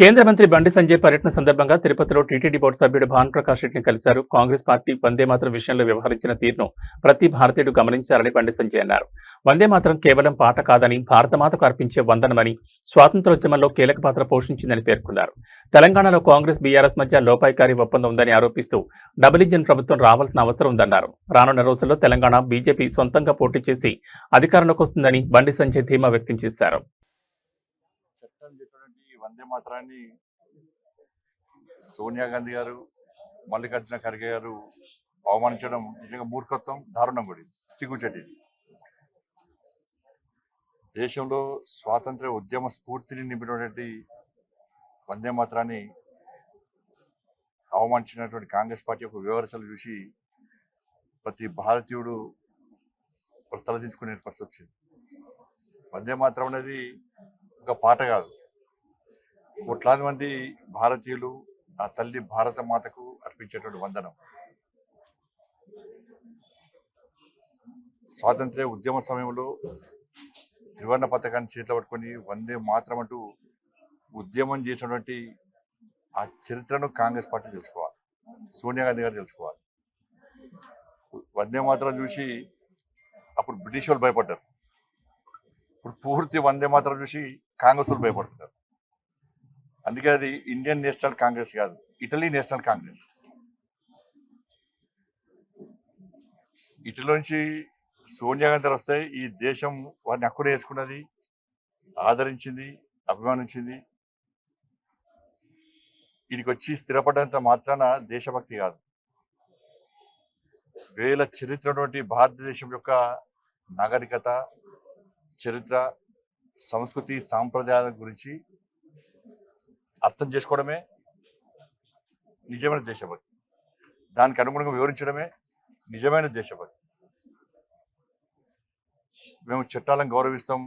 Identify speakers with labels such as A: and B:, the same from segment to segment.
A: కేంద్ర మంత్రి బండి సంజయ్ పర్యటన సందర్భంగా తిరుపతిలో టీటీడీ బోర్డు సభ్యుడు భానుప్రకాష్ రెడ్డిని కలిశారు. కాంగ్రెస్ పార్టీ వందే మాతరం విషయంలో వ్యవహరించిన తీరును ప్రతి భారతీయుడు గమనించారని బండి సంజయ్ అన్నారు. వందే మాతరం కేవలం పాట కాదని భారతమాతకు అర్పించే వందనమని, స్వాతంత్ర్యోద్యమంలో కీలక పాత్ర పోషించిందని పేర్కొన్నారు. తెలంగాణలో కాంగ్రెస్ బీఆర్ఎస్ మధ్య లోపాయికారి ఒప్పందం ఉందని ఆరోపిస్తూ డబుల్ ఇంజిన్ ప్రభుత్వం రావాల్సిన అవసరం ఉందన్నారు. రానున్న రోజుల్లో తెలంగాణ బీజేపీ సొంతంగా పోటీ చేసి అధికారంలోకి వస్తుందని బండి సంజయ్ ధీమా వ్యక్తం చేశారు.
B: వందే మాతరాన్ని సోనియా గాంధీ గారు, మల్లికార్జున ఖర్గే గారు అవమానించడం నిజంగా మూర్ఖత్వం, దారుణం కూడా, సిగ్గుచెట్టి. దేశంలో స్వాతంత్ర ఉద్యమ స్ఫూర్తిని నింపినటువంటి వందే మాతరాన్ని అవమానించినటువంటి కాంగ్రెస్ పార్టీ యొక్క వివరాలు చూసి ప్రతి భారతీయుడు తలదించుకునే పరిస్థితి వచ్చింది. వందే మాతరం అనేది ఒక పాట కాదు, కోట్లాది మంది భారతీయులు ఆ తల్లి భారత మాతకు అర్పించేటువంటి వందనం. స్వాతంత్ర్య ఉద్యమ సమయంలో త్రివర్ణ పతాకాన్ని చేతిలో పట్టుకొని వందే మాతరం అంటూ ఉద్యమం చేసినటువంటి ఆ చరిత్రను కాంగ్రెస్ పార్టీ తెలుసుకోవాలి, సోనియా గాంధీ గారు తెలుసుకోవాలి. వందే మాతరం చూసి అప్పుడు బ్రిటిష్ వాళ్ళు భయపడ్డారు, ఇప్పుడు పూర్తి వందే మాతరం చూసి కాంగ్రెస్ వాళ్ళు భయపడుతున్నారు. అందుకే అది ఇండియన్ నేషనల్ కాంగ్రెస్ కాదు, ఇటలీ నేషనల్ కాంగ్రెస్. ఇటలీ నుంచి సోనియా గాంధీ వస్తే ఈ దేశం వారిని అక్కుడే వేసుకున్నది, ఆదరించింది, అభిమానించింది. వీడికి వచ్చి స్థిరపడ్డంత మాత్రాన దేశభక్తి కాదు, వేల చరిత్ర భారతదేశం యొక్క నాగరికత, చరిత్ర, సంస్కృతి, సాంప్రదాయాల గురించి అర్థం చేసుకోవడమే నిజమైన దేశభక్తి. దానికి అనుగుణంగా వివరించడమే నిజమైన దేశభక్తి. మేము చట్టాలను గౌరవిస్తాం,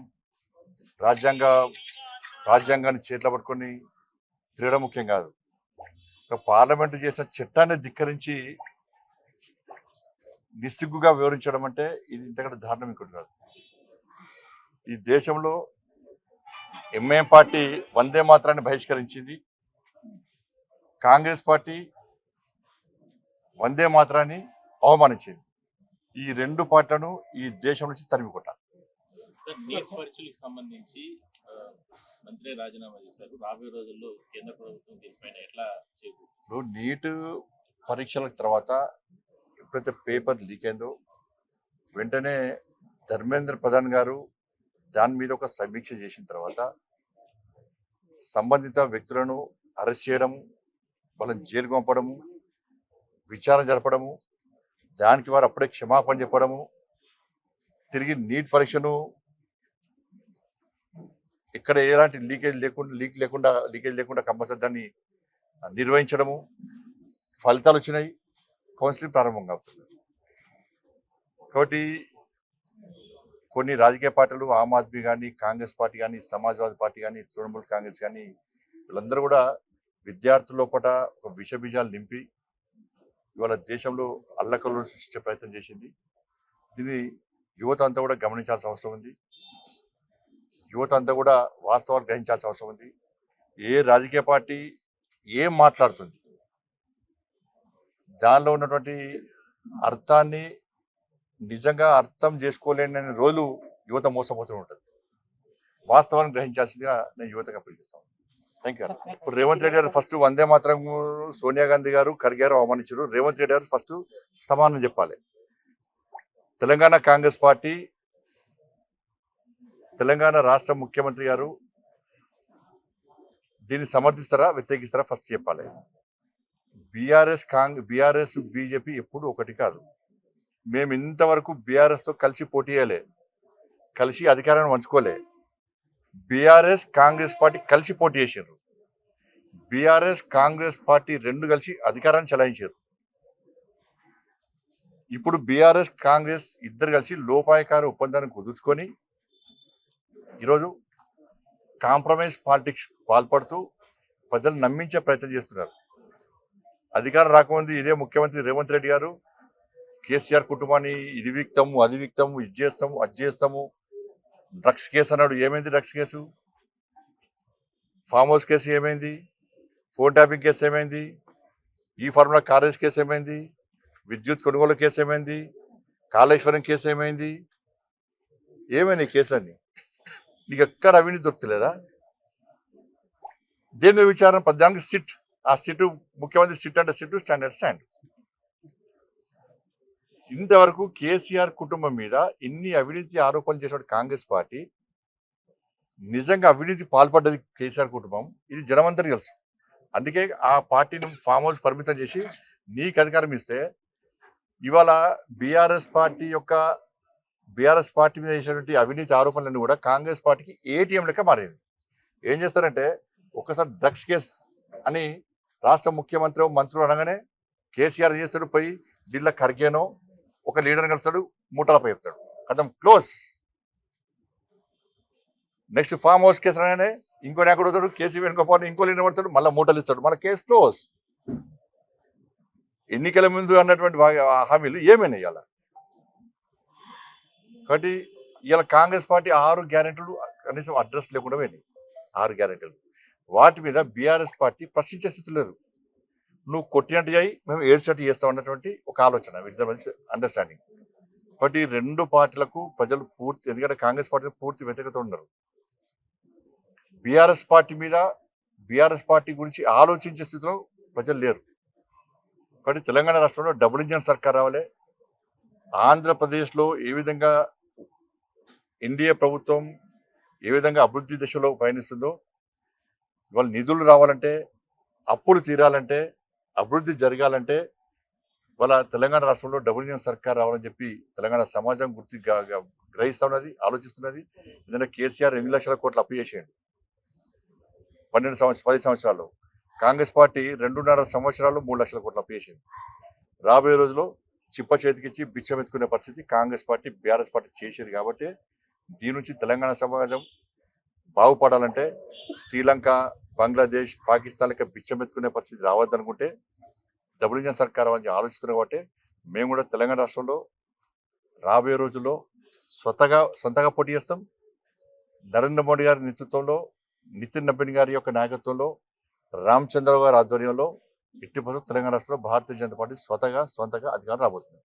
B: రాజ్యాంగాన్ని చేతిలో పట్టుకొని తిరగడం ముఖ్యం కాదు. పార్లమెంటు చేసిన చట్టాన్ని ధిక్కరించి నిస్సిగ్గుగా వివరించడం అంటే ఇది ఇంతకంటే దారుణం ఇంకోటి కాదు. ఈ దేశంలో ఎంఐఎం పార్టీ వందే మాతరాన్ని బహిష్కరించింది, కాంగ్రెస్ పార్టీ వందే మాతరాన్ని అవమానించింది. ఈ రెండు పార్టీలను ఈ దేశం నుంచి తరిమి కొట్టాలి.
C: నీట్ పరీక్షలకు సంబంధించి మంత్రి రాజీనామా చేశారు. రాబోయే రోజుల్లో కేంద్ర ప్రభుత్వం దీనిపైన ఎట్లా
B: ఇప్పుడు నీట్ పరీక్షల తర్వాత ఎప్పుడైతే పేపర్ లీక్ అయిందో వెంటనే ధర్మేంద్ర ప్రధాన్ గారు దాని మీద ఒక సమీక్ష చేసిన తర్వాత సంబంధిత వ్యక్తులను అరెస్ట్ చేయడము, వాళ్ళని జైలు పంపడము, విచారణ జరపడము, దానికి వారు అప్పుడే క్షమాపణ చెప్పడము, తిరిగి నీట్ పరీక్షను ఇక్కడ ఎలాంటి లీకేజ్ లేకుండా కంపల్సరీ దాన్ని నిర్వహించడము, ఫలితాలు వచ్చినాయి, కౌన్సిలింగ్ ప్రారంభంగా అవుతుంది. కాబట్టి కొన్ని రాజకీయ పార్టీలు, ఆమ్ ఆద్మీ కానీ, కాంగ్రెస్ పార్టీ కానీ, సమాజ్వాదీ పార్టీ కానీ, తృణమూల్ కాంగ్రెస్ కానీ, వీళ్ళందరూ కూడా విద్యార్థుల లోపల ఒక విషబీజాలు నింపి ఇవాళ దేశంలో అల్లకల్లోలు సృష్టించే ప్రయత్నం చేసింది. దీన్ని యువత అంతా కూడా గమనించాల్సిన అవసరం ఉంది. యువత అంతా కూడా వాస్తవాలు గ్రహించాల్సిన అవసరం ఉంది. ఏ రాజకీయ పార్టీ ఏం మాట్లాడుతుంది, దానిలో ఉన్నటువంటి అర్థాన్ని నిజంగా అర్థం చేసుకోలేని రోజులు యువత మోసపోతూ ఉంటుంది. వాస్తవాన్ని గ్రహించాల్సిందిగా నేను యువతగా అప్పీల్ చేస్తాను. Thank you. ఇప్పుడు రేవంత్ రెడ్డి గారు ఫస్ట్ వందే మాతరం సోనియా గాంధీ గారు, ఖర్గే గారు అవమానించారు. రేవంత్ రెడ్డి గారు ఫస్ట్ సమానం చెప్పాలి. తెలంగాణ కాంగ్రెస్ పార్టీ, తెలంగాణ రాష్ట్ర ముఖ్యమంత్రి గారు దీన్ని సమర్థిస్తారా, వ్యతిరేకిస్తారా ఫస్ట్ చెప్పాలి. బీఆర్ఎస్ బీజేపీ ఎప్పుడు ఒకటి కాదు. మేము ఇంతవరకు బీఆర్ఎస్తో కలిసి పోటీ చేయలే, కలిసి అధికారాన్ని పంచుకోలే. బీఆర్ఎస్ కాంగ్రెస్ పార్టీ కలిసి పోటీ చేశారు. బీఆర్ఎస్ కాంగ్రెస్ పార్టీ రెండు కలిసి అధికారాన్ని చెలాయించారు. ఇప్పుడు బీఆర్ఎస్ కాంగ్రెస్ ఇద్దరు కలిసి లోపాయకార ఒప్పందాన్ని కుదుర్చుకొని ఈరోజు కాంప్రమైజ్ పాలిటిక్స్ పాల్పడుతూ ప్రజలు నమ్మించే ప్రయత్నం చేస్తున్నారు. అధికారం రాకముందు ఇదే ముఖ్యమంత్రి రేవంత్ రెడ్డి గారు కేసీఆర్ కుటుంబాన్ని ఇది విక్తాము, అది విక్తాము, ఇది చేస్తాము, అది చేస్తాము, డ్రగ్స్ కేసు అన్నాడు. ఏమైంది drugs case? Farm house case ఏమైంది, ఫోన్ ట్యాపింగ్ కేసు ఏమైంది, ఈ ఫార్ములా కాలేజ్ కేసు ఏమైంది, విద్యుత్ కొనుగోలు కేసు ఏమైంది, కాళేశ్వరం కేసు ఏమైంది, ఏమైనా ఈ కేసులన్నీ నీకు ఎక్కడ అవినీతి దొరుకుతలేదా? దేని మీద విచారణ? పద్దానికి సిట్, ఆ సిట్ ముఖ్యమంత్రి సిట్ అంటే సిట్, స్టాండ్ స్టాండ్. ఇంతవరకు కేసీఆర్ కుటుంబం మీద ఇన్ని అవినీతి ఆరోపణలు చేసిన కాంగ్రెస్ పార్టీ నిజంగా అవినీతి పాల్పడ్డది కేసీఆర్ కుటుంబం, ఇది జనమంతరికి తెలుసు. అందుకే ఆ పార్టీని ఫామ్ హౌస్ పరిమితం చేసి నీకు అధికారం ఇస్తే ఇవాళ బీఆర్ఎస్ పార్టీ మీద చేసినటువంటి అవినీతి ఆరోపణలన్నీ కూడా కాంగ్రెస్ పార్టీకి ఏటీఎం లెక్క మారింది. ఏం చేస్తారంటే ఒక్కసారి డ్రగ్స్ కేసు అని రాష్ట్ర ముఖ్యమంత్రి మంత్రులు అనగానే కేసీఆర్ చేస్తాడు, పోయి ఢిల్లీ ఖర్గేనో ఒక లీడర్ కలిస్తాడు, మూటలపై చెప్తాడు, కథం close. Next farm house case అనగానే ఇంకో నాయకుడు వస్తాడు, కేసీ వేణుగోపాల్ ఇంకో లీడర్ పడతాడు, మళ్ళీ మూటలు ఇస్తాడు, మళ్ళీ కేసు క్లోజ్. ఎన్నికల ముందు అన్నటువంటి హామీలు ఏమైనా ఇవాళ? కాబట్టి ఇవాళ కాంగ్రెస్ పార్టీ 6 గ్యారెంటీలు కనీసం అడ్రస్ లేకుండా పోయినాయి. 6 గ్యారెంటీలు వాటి మీద బీఆర్ఎస్ పార్టీ ప్రశ్నించే స్థితి లేదు. నువ్వు కొట్టినట్టు చేయి, మేము ఏడ్చినట్టు చేస్తాం అన్నటువంటి ఒక ఆలోచన, వీటిద్దరి మధ్య అండర్స్టాండింగ్. కాబట్టి 2 పార్టీలకు ప్రజలు పూర్తి, ఎందుకంటే కాంగ్రెస్ పార్టీ పూర్తి వ్యతిరేకత ఉన్నారు. బీఆర్ఎస్ పార్టీ గురించి ఆలోచించే స్థితిలో ప్రజలు లేరు. కాబట్టి తెలంగాణ రాష్ట్రంలో డబుల్ ఇంజన్ సర్కార్ రావాలి. ఆంధ్రప్రదేశ్లో ఏ విధంగా ఎన్డీఏ ప్రభుత్వం ఏ విధంగా అభివృద్ధి దిశలో పయనిస్తుందో, ఇవాళ నిధులు రావాలంటే, అప్పులు తీరాలంటే, అభివృద్ధి జరగాలంటే ఇవాళ తెలంగాణ రాష్ట్రంలో డబుల్ ఇంజన్ సర్కార్ రావాలని చెప్పి తెలంగాణ సమాజం గ్రహిస్తూ ఉన్నది, ఆలోచిస్తున్నది. ఎందుకంటే కేసీఆర్ 8 లక్షల కోట్లు అప్పు చేసేయండి 10 సంవత్సరాల్లో. కాంగ్రెస్ పార్టీ 2.5 సంవత్సరాలు 3 లక్షల కోట్లు అప్పు చేసింది. రాబోయే రోజుల్లో చిప్ప చేతికిచ్చి బిచ్చం ఎత్తుకునే పరిస్థితి కాంగ్రెస్ పార్టీ, బీఆర్ఎస్ పార్టీ చేసేది. కాబట్టి దీని నుంచి తెలంగాణ సమాజం బాగుపడాలంటే శ్రీలంక, బంగ్లాదేశ్, పాకిస్తాన్ లెక్క బిచ్చం ఎత్తుకునే పరిస్థితి రావద్దనుకుంటే డబుల్ ఇంజన్ సర్కార్ అని ఆలోచిస్తున్నాం. కాబట్టి మేము కూడా తెలంగాణ రాష్ట్రంలో రాబోయే రోజుల్లో సొంతగా పోటీ చేస్తాం. నరేంద్ర మోడీ గారి నేతృత్వంలో, నితిన్ నబీన్ గారి యొక్క నాయకత్వంలో, రామచంద్రరావు గారి ఆధ్వర్యంలో ఎట్టి పరిస్థితుల్లో తెలంగాణ రాష్ట్రంలో భారతీయ జనతా పార్టీ స్వంతగా అధికారం రాబోతుంది.